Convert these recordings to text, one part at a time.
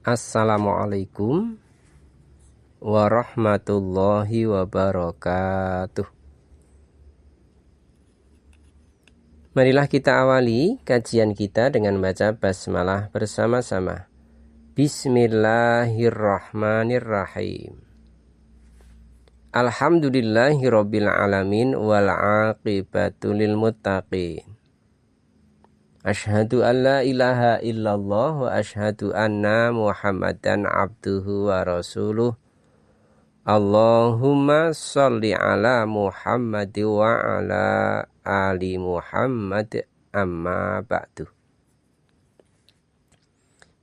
Assalamualaikum warahmatullahi wabarakatuh. Marilah kita awali kajian kita dengan baca basmalah bersama-sama. Bismillahirrahmanirrahim. Alhamdulillahirabbil alamin wal aqibatu lil muttaqin. Asyhadu an la ilaha illallah wa asyhadu anna Muhammadan abduhu wa rasuluh. Allahumma sholli ala Muhammad wa ala ali Muhammad amma ba'du.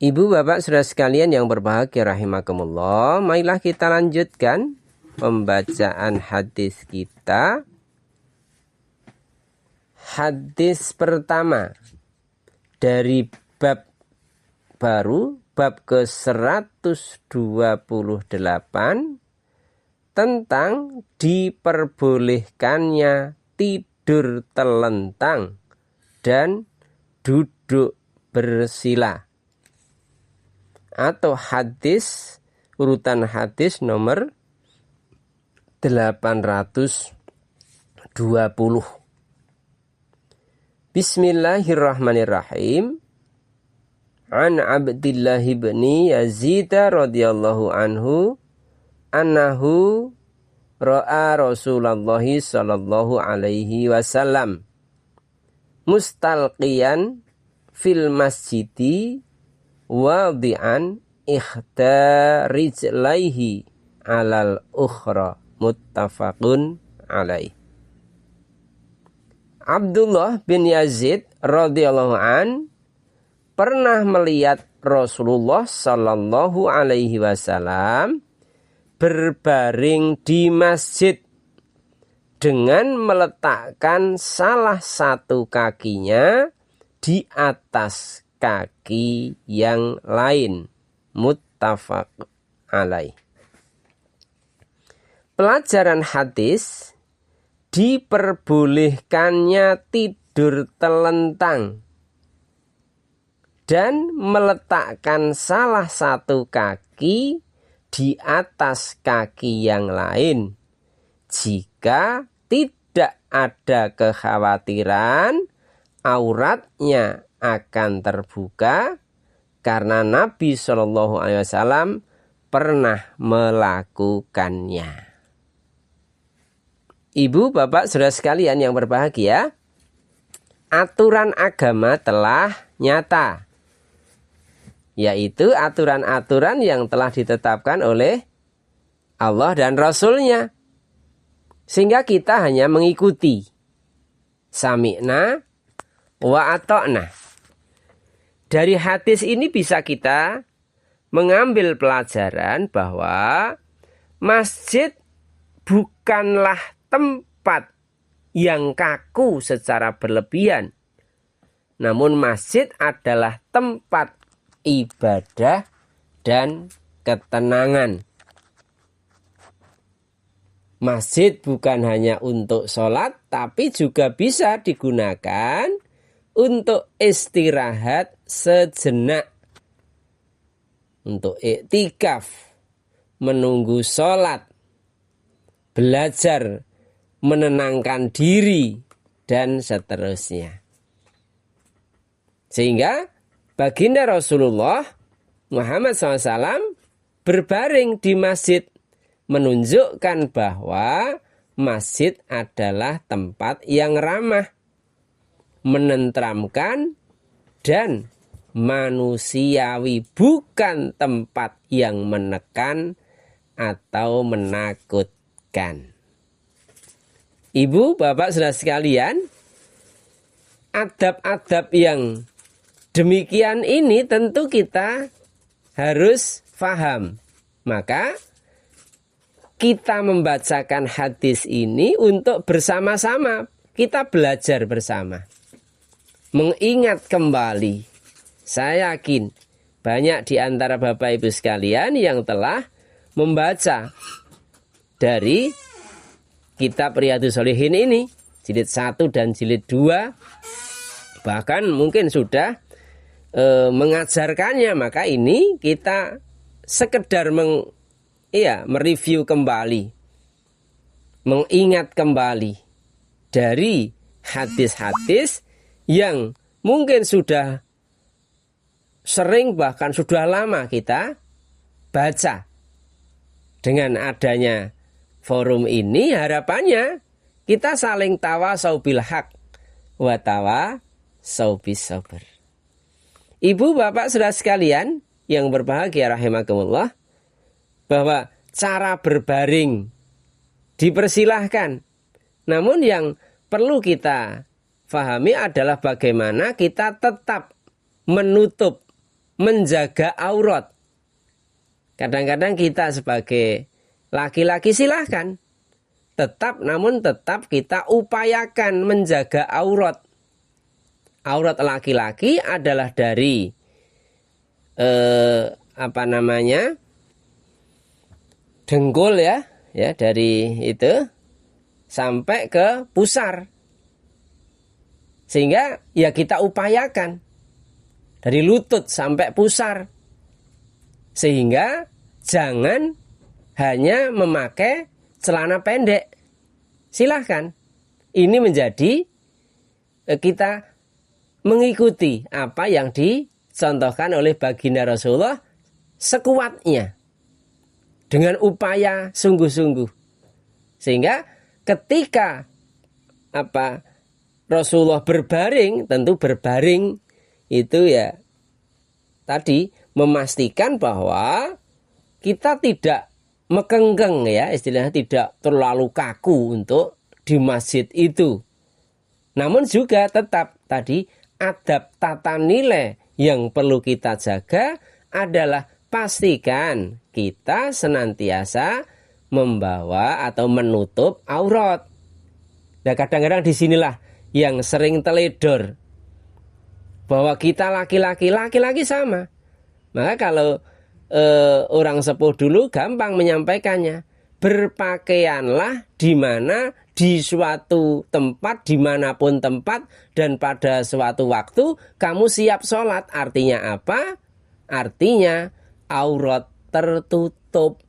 Ibu bapak saudara sekalian yang berbahagia rahimakumullah, marilah kita lanjutkan pembacaan hadis kita. Hadis pertama dari bab baru, bab ke-128 tentang diperbolehkannya tidur telentang dan duduk bersila, atau hadis urutan hadis nomor 820. Bismillahirrahmanirrahim. An Abdillah bin Yazid radhiyallahu anhu annahu ra'a Rasulullah sallallahu alaihi wasallam mustalqiyan fil masjidi wadi'an ikhta rijlaihi alal ukhra, muttafaqun alaih. Abdullah bin Yazid radhiyallahu an pernah melihat Rasulullah sallallahu alaihi wasallam berbaring di masjid dengan meletakkan salah satu kakinya di atas kaki yang lain, muttafaq alaih. Pelajaran hadis: diperbolehkannya tidur telentang dan meletakkan salah satu kaki di atas kaki yang lain jika tidak ada kekhawatiran auratnya akan terbuka, karena Nabi SAW pernah melakukannya. Ibu, bapak, saudara sekalian yang berbahagia, aturan agama telah nyata, yaitu aturan-aturan yang telah ditetapkan oleh Allah dan Rasul-Nya, sehingga kita hanya mengikuti. Sami'na wa ata'na. Dari hadis ini bisa kita mengambil pelajaran bahwa masjid bukanlah tempat yang kaku secara berlebihan, namun masjid adalah tempat ibadah dan ketenangan. Masjid bukan hanya untuk sholat, tapi juga bisa digunakan untuk istirahat sejenak, untuk iktikaf, menunggu sholat, belajar menenangkan diri, dan seterusnya. Sehingga baginda Rasulullah Muhammad SAW berbaring di masjid, menunjukkan bahwa masjid adalah tempat yang ramah, menenteramkan, dan manusiawi, bukan tempat yang menekan atau menakutkan. Ibu, bapak, saudara sekalian, adab-adab yang demikian ini tentu kita harus faham. Maka kita membacakan hadis ini untuk bersama-sama kita belajar bersama, mengingat kembali. Saya yakin banyak di antara bapak ibu sekalian yang telah membaca dari kitab Riyadhus Shalihin ini, jilid 1 dan jilid 2, bahkan mungkin sudah mengajarkannya, maka ini kita sekedar mereview kembali, mengingat kembali dari hadis-hadis yang mungkin sudah sering bahkan sudah lama kita baca. Dengan adanya forum ini harapannya kita saling tawasau bil haq wa tawasau bis sabr. Ibu bapak saudara sekalian yang berbahagia rahimakumullah, bahwa cara berbaring dipersilahkan. Namun yang perlu kita fahami adalah bagaimana kita tetap menutup, menjaga aurat. Kadang-kadang kita sebagai laki-laki silahkan namun tetap kita upayakan menjaga aurat. Aurat laki-laki adalah dari dengkul ya dari itu sampai ke pusar. Sehingga ya kita upayakan dari lutut sampai pusar. Sehingga jangan hanya memakai celana pendek. Silahkan. Ini menjadi kita mengikuti apa yang dicontohkan oleh baginda Rasulullah sekuatnya. Dengan upaya sungguh-sungguh. Sehingga ketika Rasulullah berbaring, tentu berbaring itu ya tadi memastikan bahwa kita tidak mekengkeng ya, istilahnya tidak terlalu kaku untuk di masjid itu. Namun juga tetap tadi adab tata nilai yang perlu kita jaga adalah pastikan kita senantiasa membawa atau menutup aurat. Nah kadang-kadang disinilah yang sering teledor bahwa kita laki-laki sama. Maka kalau orang sepuh dulu gampang menyampaikannya. Berpakaianlah di suatu tempat, dimanapun tempat, dan pada suatu waktu kamu siap sholat. Artinya apa? Artinya aurat tertutup.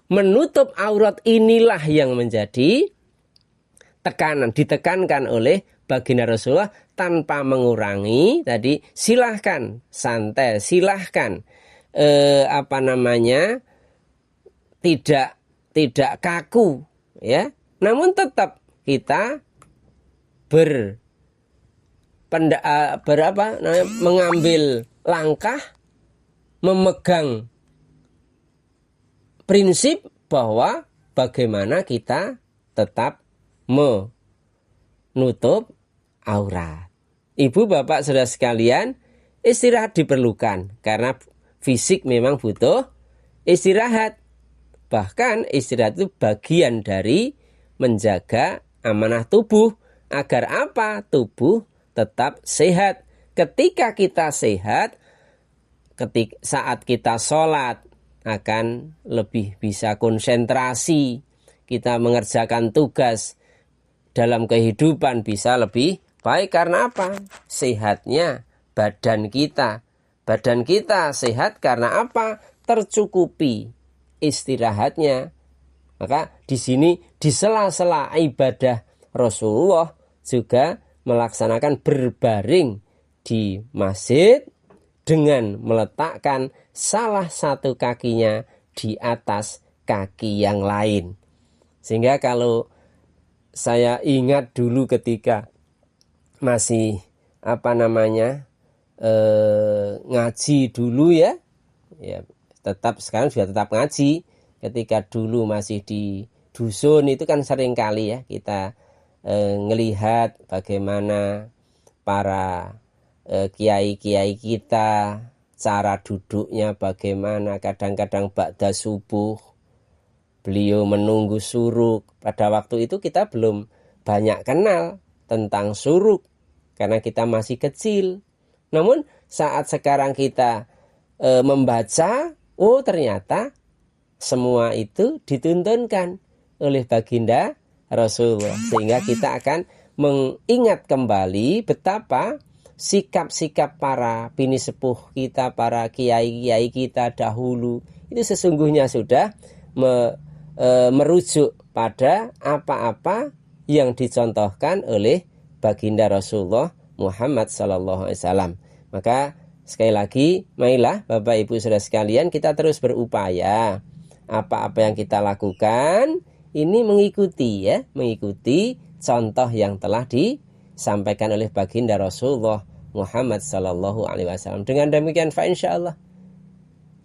Menutup aurat inilah yang menjadi ditekankan oleh baginda Rasulullah tanpa mengurangi tadi. Silahkan santai, silahkan tidak kaku ya. Namun tetap kita mengambil langkah, memegang prinsip bahwa bagaimana kita tetap menutup aurat. Ibu bapak saudara sekalian, istirahat diperlukan karena fisik memang butuh istirahat. Bahkan istirahat itu bagian dari menjaga amanah tubuh. Agar apa? Tubuh tetap sehat. Ketika kita sehat, saat kita sholat akan lebih bisa konsentrasi. Kita mengerjakan tugas dalam kehidupan bisa lebih baik. Karena apa? Sehatnya badan kita. Badan kita sehat karena apa? Tercukupi istirahatnya. Maka di sini di sela-sela ibadah Rasulullah juga melaksanakan berbaring di masjid dengan meletakkan salah satu kakinya di atas kaki yang lain. Sehingga kalau saya ingat dulu ketika masih ngaji dulu ya tetap sekarang juga tetap ngaji. Ketika dulu masih di dusun itu kan sering kali ya kita ngelihat bagaimana para kiai-kiai kita cara duduknya bagaimana. Kadang-kadang ba'da subuh beliau menunggu suruk. Pada waktu itu kita belum banyak kenal tentang suruk karena kita masih kecil. Namun saat sekarang kita membaca, oh ternyata semua itu dituntunkan oleh baginda Rasulullah. Sehingga kita akan mengingat kembali betapa sikap-sikap para bini sepuh kita, para kiai-kiai kita dahulu itu sesungguhnya sudah merujuk pada apa-apa yang dicontohkan oleh baginda Rasulullah Muhammad SAW. Maka sekali lagi, marilah Bapak Ibu Saudara sekalian, kita terus berupaya apa-apa yang kita lakukan ini mengikuti contoh yang telah disampaikan oleh baginda Rasulullah Muhammad SAW. Dengan demikian, insyaallah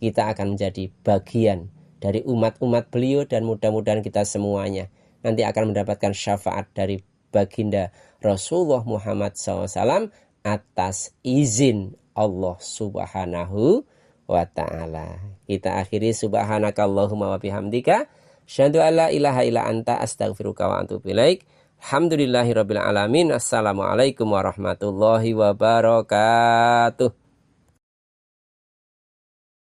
kita akan menjadi bagian dari umat-umat beliau dan mudah-mudahan kita semuanya nanti akan mendapatkan syafaat dari baginda Rasulullah Muhammad SAW atas izin Allah Subhanahu wa ta'ala. Kita akhiri subhanakallahumma wa bihamdika asyhadu alla ilaha illa anta astaghfiruka wa atubu ilaik. Alhamdulillahirabbil alamin. Assalamualaikum warahmatullahi wabarakatuh.